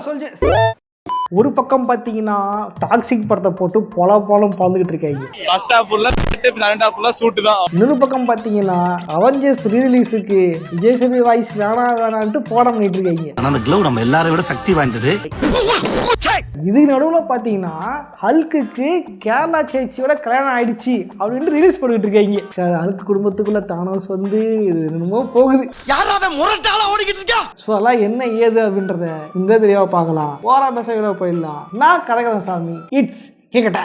Soldiers. ஒரு பக்கம் பாத்தீங்கன்னா டாக்ஸிக் படத்தை போட்டு பொலம் பறந்துகிட்டு இருக்காங்க. ஃபர்ஸ்ட் ஹாஃப் ஃபுல்லா செகண்ட் ஹாஃப் ஃபுல்லா சூட் தான். இன்னொரு பக்கம் பாத்தீங்கன்னா அவெஞ்சர்ஸ் ரீரிலீஸுக்கு விஜய் சேதுபதி வாய்ஸ் வேணான்ட்டு போட பண்ணிட்டு இருக்காங்க. அந்த க்ளவ் நம்ம எல்லாரை விட சக்தி வாய்ந்தது. இது நடுவுல பாத்தீங்கன்னா ஹல்குக்கு கேரளா சேச்சியோட கல்யாணம் ஆயிடுச்சு அப்படின்னு ரிலீஸ் பண்ணிட்டு இருக்காங்க. ஹல்க் குடும்பத்துக்குள்ள தானோஸ் வந்து என்னமோ போகுது. அதெல்லாம் என்ன ஏது அப்படின்றத இந்த தெளிவா பார்க்கலாம். போரா பேச போயிடலாம். நான் கதை சாமி. இட்ஸ் கேக்கட்ட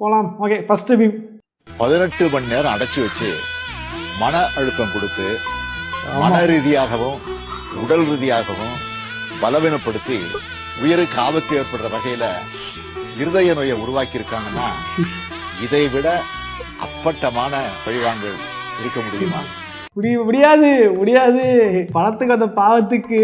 போலாம். ஓகே, ஃபர்ஸ்ட் பீம் 18 மணி நேரம் அடைச்சு வச்சு மன அழுத்தம் கொடுத்து மன ரீதியாகவும் உடல் ரீதியாகவும் பலவீனப்படுத்தி உயிருக்கு ஆபத்து ஏற்படுற வகையில இருதய நோயை உருவாக்கி இருக்காங்கன்னா இதை விட அப்பட்டமான பழிவாங்கல் இருக்க முடியுமா? முடியாது. பணத்துக்கு அந்த பாவத்துக்கு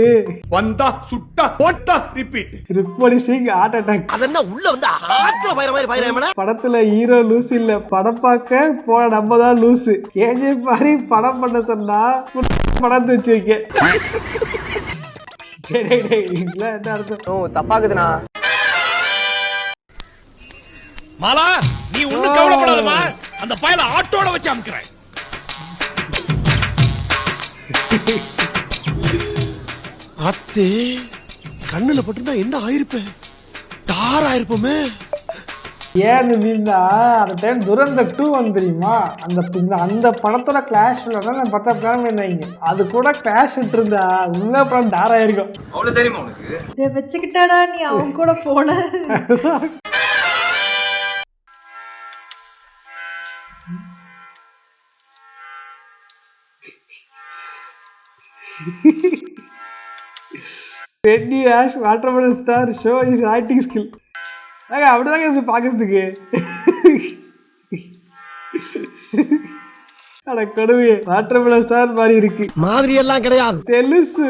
வந்தா சுட்டா போட்டா ரிப்பீட். ரிப்போர்ட் சிங் ஹார்ட் அட்டாக். அதென்ன உள்ள வந்து ஆத்துல பயிர படத்துல ஹீரோ லூஸ் இல்ல, படம் பார்க்க போன நம்ம தான் லூசு. கேஜிஎஃப் மாதிரி படம் பண்ண சொன்னா படத்து வச்சிருக்கேன். என்ன அர்த்தம்? தப்பாக்குதுண்ணா. மாலா, நீ ஒண்ணும் கவலைப்படாதமா, அந்த பயல ஆட்டோட வச்சு அமுக்குறேன். அத்தே கண்ணுல பட்டுனா என்ன ஆயிருப்பேன்? தார் ஆயிருப்போமே. ஏன்னு அந்த டைம் துரந்தர் 2 வந்து தெரியுமா? அந்த படத்தோட கிளாஷ் அந்த படத்தை பிளான் பண்ணுவாங்க. அது கூட கிளாஷ் விட்டு இருந்தா உண்மையா படம் டார் ஆயிருக்கும். அவ்வளவு தெரியுமா உனக்கு? இதை வச்சுக்கிட்டாடா நீ அவங்க கூட போன. When you ask Watermelon Star show his acting skill. அப்படிதாங்க இது பாக்கிறதுக்கு. அட கடுவே, வாட்டர்மெலன் ஸ்டார் மாதிரி இருக்கு. மாதிரி எல்லாம் கிடையாது. தெலுசு.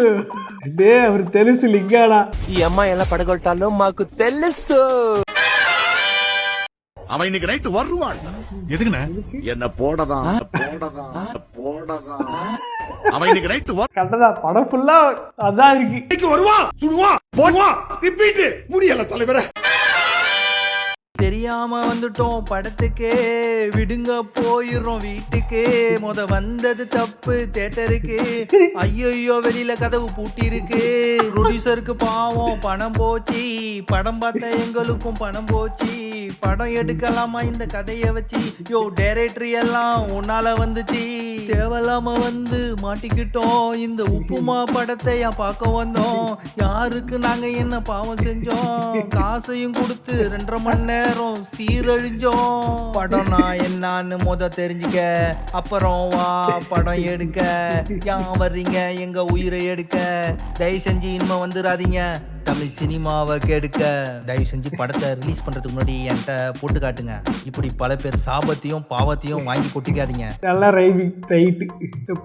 டேய் அவர் தெலுசு லிங்காடா. ఈ అమ్మాయి ఎలా పడగొట్టాలో మాకు తెలుసు. அவன் இன்னைக்கு நைட் வருவான். எதுக்குண்ணே? என்ன போடதான். அவன் இன்னைக்கு நைட் கண்டதா படம் ஃபுல்லா அதான் இருக்கு. இன்னைக்கு வருவான், சுடுவான், போடுவான், ரிப்பீட். முடியல தலைவரே. தெரியாம வந்துட்டோம் படத்துக்கே, விடுங்க போயிடுறோம் வீட்டுக்கு. வந்தது தப்பு தியேட்டருக்கு. ஐயோ வெளியில கதவு பூட்டி இருக்கு. ப்ரொடியூசருக்கு பாவம் பணம் போச்சு. படம் பார்த்த எங்களுக்கும் பணம் போச்சு. படம் எடுக்கலாமா இந்த கதைய வச்சு? யோ டைரக்டர் எல்லாம் உன்னால வந்துச்சு. தேவையில்லாம வந்து மாட்டிக்கிட்டோம். இந்த உப்புமா படத்தை பார்க்க வந்தோம். யாருக்கு நாங்க என்ன பாவம் செஞ்சோம்? காசையும் கொடுத்து 2.5 மணி நேரம் சீரழிஞ்சோம். படம் நான் என்னன்னு தெரிஞ்சுக்க, அப்புறம் வா படம் எடுக்க. ஏன் வர்றீங்க எங்க உயிரை எடுக்க? தயவு செஞ்சு இனிமே வந்துடாதீங்க தமிழ் சினிமாவை கெடுக்க. தயவு செஞ்சு படத்தை ரிலீஸ் பண்றதுக்கு முன்னாடி என்கிட்ட போட்டு காட்டுங்க. இப்படி பல பேர் சாபத்தையும் பாவத்தையும் வாங்கி கொட்டிக்காதீங்க. நல்லா ரைவிங் ரைட்.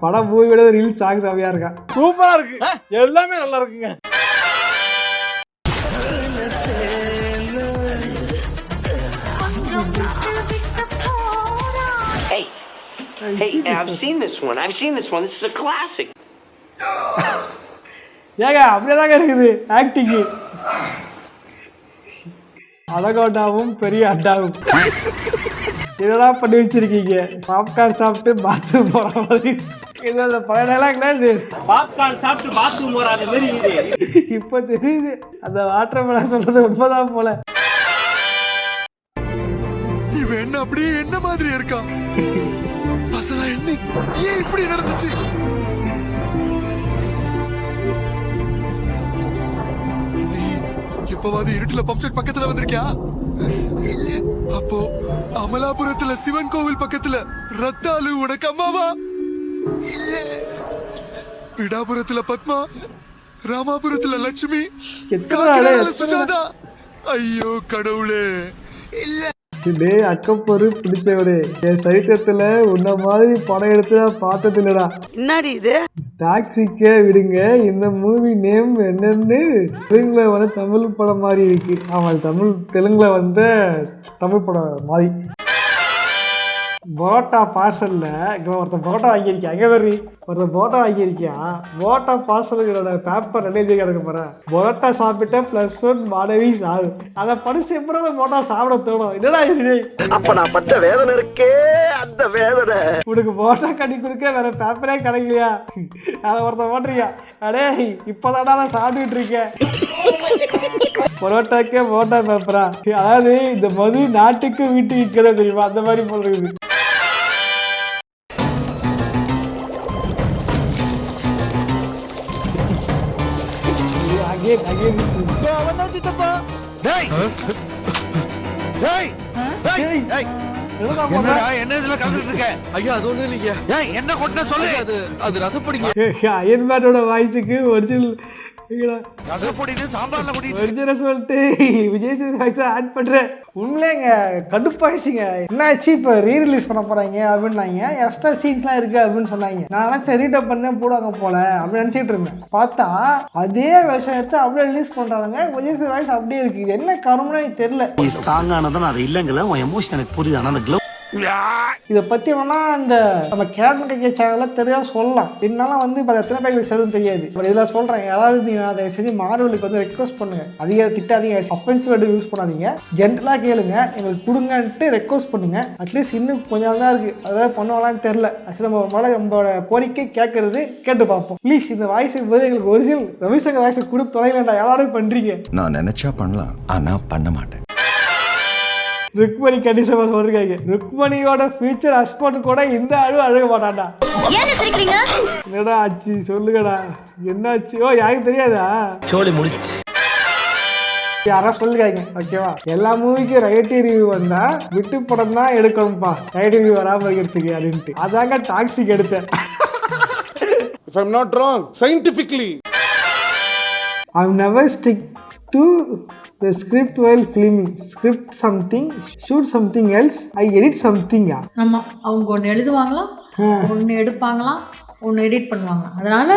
படம் மூவி விட ரீல்ஸ் சாங் சாமியா இருக்கா. சூப்பரா இருக்கு. எல்லாமே நல்லா இருக்குங்க. Hey, I've seen this one. This is a classic. ஏங்க அப்படியேதாங்க இருக்குது ஆக்டிங். அழகோட்டாவும் பெரிய அட்டாவும் என்னடா பண்ணி வச்சிருக்கீங்க? பாப்கார்ன் சாப்பிட்டு பாத்ரூம் போற மாதிரி. இது அந்த பழைய டைலாக்ல இது பாப்கார்ன் சாப்பிட்டு பாத்ரூம் போறாத மாதிரி இது. இப்ப தெரியுது அந்த வாட்டர்மெலன் சொல்றது உண்மைதான் போல. இவன் என்ன அப்படியே என்ன மாதிரி இருக்கான்? அசலா என்ன ஏன் இப்படி நடந்துச்சு? நீ எப்பவாது இருட்டுல பம்ப் செட் பக்கத்துல வந்திருக்கியா? இல்ல. அப்போ அமலாபுரத்துல சிவன் கோவில் பக்கத்துல ரத்தாலு உனக்கு அம்மாவா? இல்ல. பிடாபுரத்துல பத்மா, ராமாபுரத்துல லட்சுமி, காக்கடால சுஜாதா. ஐயோ கடவுளே. இல்ல. அக்கப்பொரு பிடிச்சவரே, என் சரித்திரத்துல உன்ன மாதிரி படம் எடுத்து நான் பார்த்தது இல்லடா. என்னடி இது? டாக்ஸிக்கே விடுங்க. இந்த மூவி நேம் என்னன்னு தெலுங்குல வந்து தமிழ் படம் மாதிரி இருக்கு. ஆமா, தெலுங்குல வந்து தமிழ் படம் மாதிரி. பரோட்டா பார்சலில் இங்கே ஒருத்தன் பரோட்டா வாங்கியிருக்கியா எங்கே வர்றி ஒருத்தன் பரோட்டா வாங்கியிருக்கியா பரோட்டா பார்சலுங்களோட பேப்பர் ரெண்டு எழுதி கிடக்க போகிறேன் பரோட்டா சாப்பிட்டேன் +1 மாணவி சாவு அதை படிச்சு எப்பறம் அந்த பரோட்டா சாப்பிட தோணும் என்னடா இது அப்ப நான் பட்ட வேதனை இருக்கே அந்த வேதனை உனக்கு பரோட்டா கட்டி கொடுக்க வேற பேப்பரே கிடைக்கலையா அதை ஒருத்தன் போட்டிருக்கியா அடே இப்போதாடா நான் சாப்பிட்டுட்டு இருக்கேன் பரோட்டாக்கே பரோட்டா பேப்பரா அதாவது இந்த மது நாட்டுக்கு வீட்டுக்கு இருக்கிறது தெரியுமா அந்த மாதிரி போடுறது என்ன இதுல கலந்துட்டு இருக்க? ஐயா அது ஒண்ணு இல்லையா? என்ன கொட்ட சொல்லு. அது ரசப்பொடிங்க. அயன்மேனோட வாய்ஸுக்கு ஒரிஜினல் ரசப்பொடின்னு சாம்பார்ல கொட்டிட்டு. ஒரிஜினல் சொல்லிட்டு விஜய் சேது வாய்ஸை ஆட் பண்றேன். உண்மையிலேங்க கடுப்பாயிடுச்சுங்க. என்னாச்சு இப்போ ரீரிலீஸ் பண்ண போறாங்க அப்படின்னாங்க. எக்ஸ்ட்ரா சீன்ஸ்லாம் இருக்கு அப்படின்னு சொன்னாங்க. நான் நினைச்சேன் ரீடப் பண்ணே போடுவாங்க போல அப்படின்னு நினைச்சிட்டு இருந்தேன். பார்த்தா அதே விஷயம் எடுத்து அப்படியே ரிலீஸ் பண்றாங்க. விஜய் சேது வாய்ஸ் அப்படியே இருக்கு. இது என்ன கருமனு எனக்கு தெரியல. நீ ஸ்ட்ராங் ஆனதான் அது இல்லைங்களா உன் எமோஷன் எனக்கு புரியுது. ஆனால் அந்த க்ளோ இதை பற்றி வேணா அந்த நம்ம கேரன் கையை சேனலில் தெரியாத சொல்லலாம். இருந்தாலும் வந்து இப்போ எத்தனை பேருக்கு சரியும் தெரியாது. பட் இதில் சொல்கிறேன், யாராவது நீங்கள் அதை செஞ்சு மாணவர்களுக்கு வந்து ரெக்வஸ்ட் பண்ணுங்க. அதிக திட்டாதீங்க, அஃபென்சிவ் வேர்டு யூஸ் பண்ணாதீங்க, ஜென்டலாக கேளுங்க, எங்களுக்கு கொடுங்கன்ட்டு ரெக்வஸ்ட் பண்ணுங்க. அட்லீஸ்ட் இன்னும் கொஞ்சம் நாள் தான் இருக்குது, அதாவது பண்ணுவாங்களான்னு தெரில. ஆக்சுவலி நம்ம முதல்ல நம்மளோட கோரிக்கை கேட்கறது கேட்டு பார்ப்போம். ப்ளீஸ் இந்த வாய்ஸ் போது எங்களுக்கு ஒரிஜினல் ரவிசங்கர் வாய்ஸை கொடுத்து தொலைலண்டா யாரும் பண்ணுறீங்க. நான் நினைச்சா பண்ணலாம், ஆனா பண்ண மாட்டேன். ருக்மணி கண்டிஷமா சொல்றாங்க. ருக்மணியோட ஃபியூச்சர் ஹஸ்பண்ட் கூட இந்த அழுக மாட்டான்டா. என்னடா ஆச்சு சொல்லுங்கடா, என்ன ஆச்சு? ஓ யாருக்கு தெரியாதா? சோலி முடிச்சு யாரா சொல்லுங்க. ஓகேவா, எல்லா மூவிக்கும் ரைட்டிங் ரிவ்யூ வந்தா விட்டு படம் தான் எடுக்கணும்ப்பா, ரைட்டிங் ரிவ்யூ வராம இருக்கிறதுக்கு அப்படின்ட்டு. அதாங்க டாக்ஸிக் எடுத்தேன். If I'm not wrong, scientifically. I've never stick to the script while filming. Script something, shoot something else, I edit something. ஆமா, அவங்க ஒன்று எழுதுவாங்களாம், ஒன்று எடுப்பாங்களாம், ஒன்று எடிட் பண்ணுவாங்க. அதனால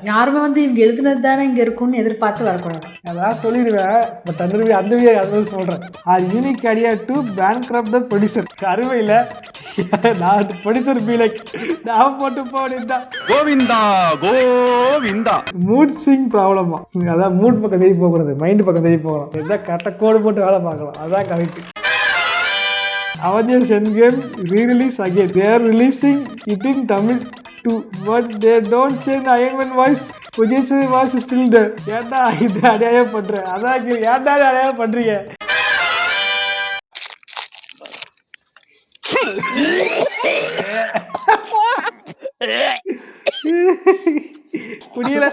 யாருமே வந்து இவங்க எழுதுனது தானே இங்கே இருக்கும்னு எதிர்பார்த்து வரக்கூடாது. அதான் சொல்லிடுவேன். பட் அந்த வீடியோ அதை சொல்கிறேன். Our unique idea to bankrupt the producer. அருமையில் நான் ப்ரொடியூசர் பி லைக் நான் போட்டு போனிருந்தான். கோவிந்தா கோவிந்தா. மூட் ஸ்விங் ப்ராப்ளமா? அதான் மூட் பக்கம் தேடி போகக்கூடாது, மைண்டு பக்கம் தேடி போகலாம். எதாவது கரெக்டாக கோடு போட்டு வேலை பார்க்கலாம், அதான் correct. Avengers Endgame re-release again. They are releasing it in Tamil too, but they don't change Iron Man voice. Vijay Sethupathi voice is still there. ஏன்டா இது அநியாயம் பண்ற? அதான் ஏன்டா அநியாயம் பண்றீங்க? புரியல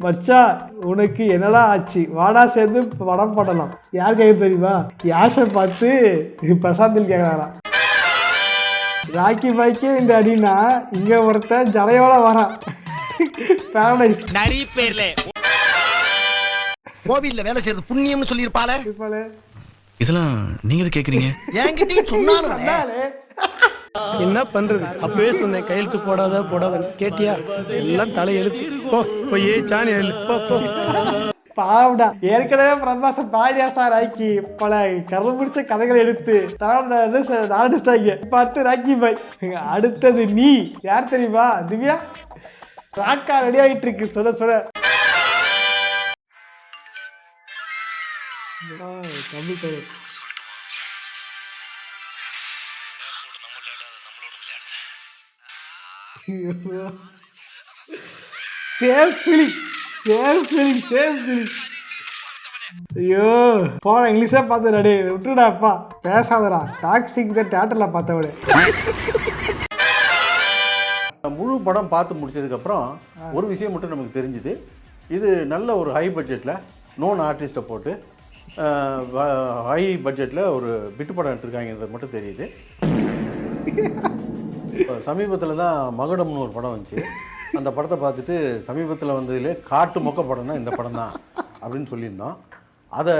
மச்சா, உனக்கு என்னடா ஆச்சு? வாடா சேர்ந்து படம் பண்ணலாம். யார் கேட்க தெரியுமா? யாஷை பார்த்து பிரசாந்தில் கேட்கறாராம். ராக்கி பாய்க்கே இந்த அடினா இங்க ஒருத்தன் ஜலையோட வரான். பாரடைஸ் நிறைய பேர்ல கோவில்ல வேலை செய்யறது புண்ணியம்னு சொல்லியிருப்பாளே. இதெல்லாம் நீங்க கேக்குறீங்க? என்கிட்டயும் சொன்னாலே என்ன பண்றது? அப்பவே சொன்னேன் கையெழுத்து போடாத கேட்டியா? எல்லாம் தலையெழுத்து. போய் சாணி போ. பாவடா, ஏற்கனவே பிரபாசம் பாடியா சார் ஆக்கி பல கரல் முடிச்ச கதைகளை எடுத்து நாடிச்சிட்டாங்க. பார்த்து ராக்கி பாய். அடுத்தது நீ யார் தெரியுமா? திவ்யா ராக்கா ரெடி ஆகிட்டு இருக்கு. சொல்ல தமிழ் ஐயோ போன இங்கிலீஷே பார்த்து ரெடி விட்டுடாப்பா, பேசாதடா. டாக்ஸிக் தான் தியேட்டர்ல பார்த்தவடு. முழு படம் பார்த்து முடிச்சதுக்கப்புறம் ஒரு விஷயம் மட்டும் நமக்கு தெரிஞ்சுது. இது நல்ல ஒரு ஹை பட்ஜெட்டில் நோன் ஆர்டிஸ்ட்டை போட்டு ஹை பட்ஜெட்டில் ஒரு பிட்டு படம் எடுத்துருக்காங்கிறது மட்டும் தெரியுது. சமீபத்தில் தான் மகுடம்னு ஒரு படம் வந்துச்சு. அந்த படத்தை பார்த்துட்டு சமீபத்தில் வந்ததுலே காட்டு மொக்க படம்னா இந்த படம் தான் அப்படின்னு சொல்லியிருந்தோம். அதை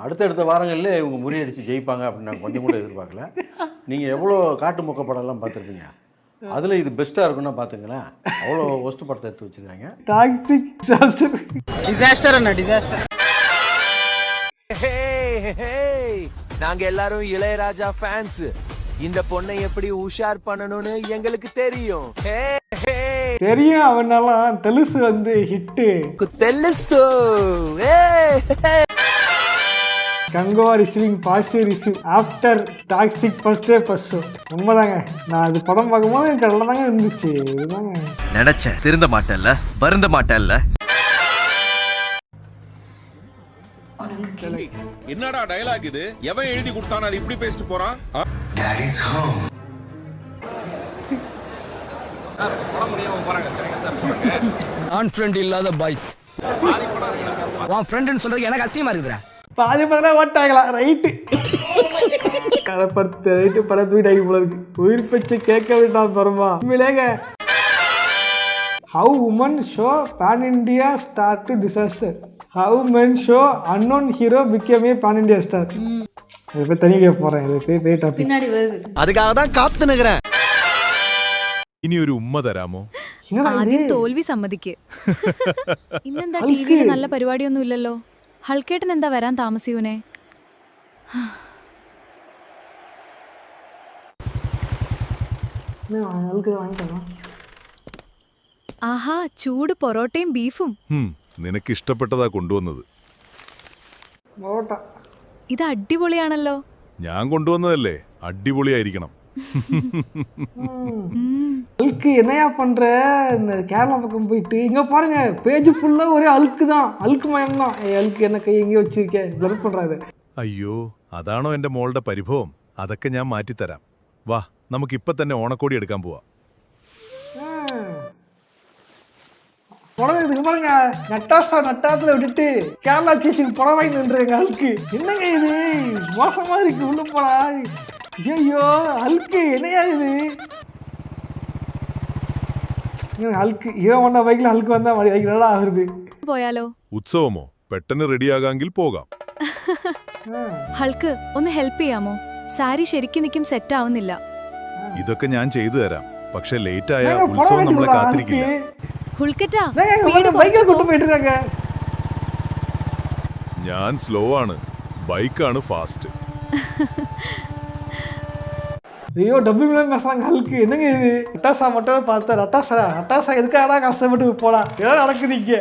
அடுத்தடுத்த வாரங்களில் இவங்க முறியடித்து ஜெயிப்பாங்க அப்படின்னு நாங்கள் கொஞ்சம் கூட எதிர்பார்க்கல. நீங்கள் எவ்வளோ காட்டு மொக்க படம்லாம் பார்த்துருப்பீங்க, அதில் இது பெஸ்ட்டாக இருக்குன்னா பார்த்துங்களேன். அவ்வளோ ஒஸ்ட் படத்தை எடுத்து வச்சுருக்காங்க. Toxic disaster disaster. நாங்க எல்லாரும் இளையராஜா ஃபேன்ஸ். இந்த பொண்ணை எப்படி உஷார் பண்ணணும்னு எங்களுக்கு தெரியும். தெரியும் அவனாலாம் தெலுசு வந்து ஹிட்டு தெலுசு. Kanguva receiving positive receive after toxic first day first show. உண்மைதாங்க, நான் அது படம் பார்க்கும்போது எனக்கு நல்லா தாங்க இருந்துச்சு. இதுதாங்க நினைச்சேன் திருந்த மாட்டேன்ல, வருந்த மாட்டேன்ல. என்னடா டயலாக் இது? எவன் எழுதி கொடுத்தானே அது இப்படி பேசிட்டு போறான்? நான் ஃப்ரெண்ட் இல்லாத பாய்ஸ். உன் ஃப்ரெண்ட்னு சொல்றது எனக்கு அசிங்கமா இருக்குதுடா. பாதி படம் ஓட்டாங்களாம். ரைட்டு படத்தை ரைட்டு படம் தூக்கிட்டாங்க போல இருக்கு. உயிர் பச்சை கேட்க வேண்டாம் பெருமா. உண்மையிலேங்க how woman show pan India star to disaster. How men show unknown hero became a pan India star. இதை போய் தனி வீடியோ போறேன். இது போய் டாபிக் பின்னாடி வருது. அதுக்காக தான் காத்து நிக்கிறேன். ഇനി ഒരു ഉമ്മ തരാമോ? ആദ്യം തോൽവി സമ്മതിക്ക്. ഇന്നെന്താ ടിവിയിൽ നല്ല പരിപാടിയൊന്നും ഇല്ലല്ലോ. ഹൾക്കേട്ടൻ എന്താ വരാൻ താമസിയൂനെ? ആഹാ, ചൂട് പൊറോട്ടയും ബീഫും. നിനക്ക് ഇഷ്ടപ്പെട്ടതാ കൊണ്ടുവന്നത്. ഇത് അടിപൊളിയാണല്ലോ. ഞാൻ കൊണ്ടുവന്നതല്ലേ, അടിപൊളിയായിരിക്കണം. அழுக்கு என்னையா பண்ற? இந்த கேரளா பக்கம் போயிட்டு இங்க பாருங்க, பேஜ் ஃபுல்லா ஒரே அழுக்கு தான், அழுக்கு மயம் தான். அழுக்கு என்ன கை எங்கேயோ வச்சிருக்கேன், பிளர் பண்றாது. അയ്യോ, അതാണോ എന്റെ മോളുടെ പരിഭവം? അതൊക്കെ ഞാൻ മാറ്റിത്തരാം. വാ, നമുക്ക് ഇപ്പൊ തന്നെ ഓണക്കോടി എടുക്കാൻ പോവാം. புடவை இதுக்கு பாருங்க, நட்டாசா நட்டாத்துல விட்டுட்டு கேரளா சீச்சுக்கு புடவை வாங்கி நின்றுங்க. அழுக்கு என்னங்க இது? மோசமா இருக்கு. உள்ள போடா. ஐயோ அழுக்கு என்னையா இது? അൽക്ക് ഹീറോ ഹോണ്ട ബൈക്കിൽ അൽക്ക് വന്നാൽ മതി. ബൈക്കിലടാ ആവരുത്. പോയാലോ? ഉത്സവമോ? പെട്ടെന്ന് റെഡിയാകാമെങ്കിൽ പോകാം. ഹൾക്ക് ഒന്ന് ഹെൽപ്പ് ചെയ്യാമോ? സാരി ശരിക്കും നിൽക്കും സെറ്റ് ആവുന്നില്ല. ഇതൊക്കെ ഞാൻ ചെയ്തു തരാം. പക്ഷെ ലേറ്റ് ആയ ഉത്സവം നമ്മളെ കാത്തിരിക്കില്ല. ഹുൾക്കറ്റാ ഞാൻ സ്ലോ ആണ്, ബൈക്കാണ് ഫാസ്റ്റ്. ஐயோ டபுள் பேசுறாங்க. அழுக்கு என்னங்க இது? நட்டாசா மட்டும் பார்த்தா நட்டாசா எதுக்காடா கஷ்டப்பட்டு போடா? ஏதாவது நடக்குது இங்கே.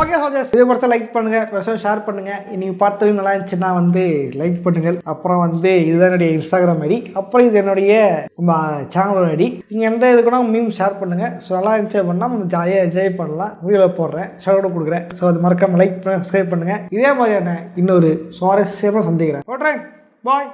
ஓகே சார்ஜஸ், இதே படத்தை லைக் பண்ணுங்க, பெருசாக ஷேர் பண்ணுங்க. நீங்கள் பார்த்தது நல்லா இருந்துச்சுன்னா வந்து லைக் பண்ணுங்கள். அப்புறம் வந்து இதுதான் என்னுடைய இன்ஸ்டாகிராம் ஐடி, அப்புறம் இது என்னுடைய சேனலோட ஐடி. நீங்கள் எந்த இது கூட மீம் ஷேர் பண்ணுங்க. ஸோ நல்லா என்ஜாய் பண்ணால் நம்ம ஜாலியாக என்ஜாய் பண்ணலாம். வீடியோவில் போடுறேன், ஷேரோட கொடுக்குறேன். ஸோ அது மறக்காமல் லைக் பண்ணுங்க, சப்ஸ்கிரைப் பண்ணுங்க. இதே மாதிரியான இன்னொரு சுவாரஸ்யமாக சந்திக்கிறேன். ஓட்றேன், பாய்.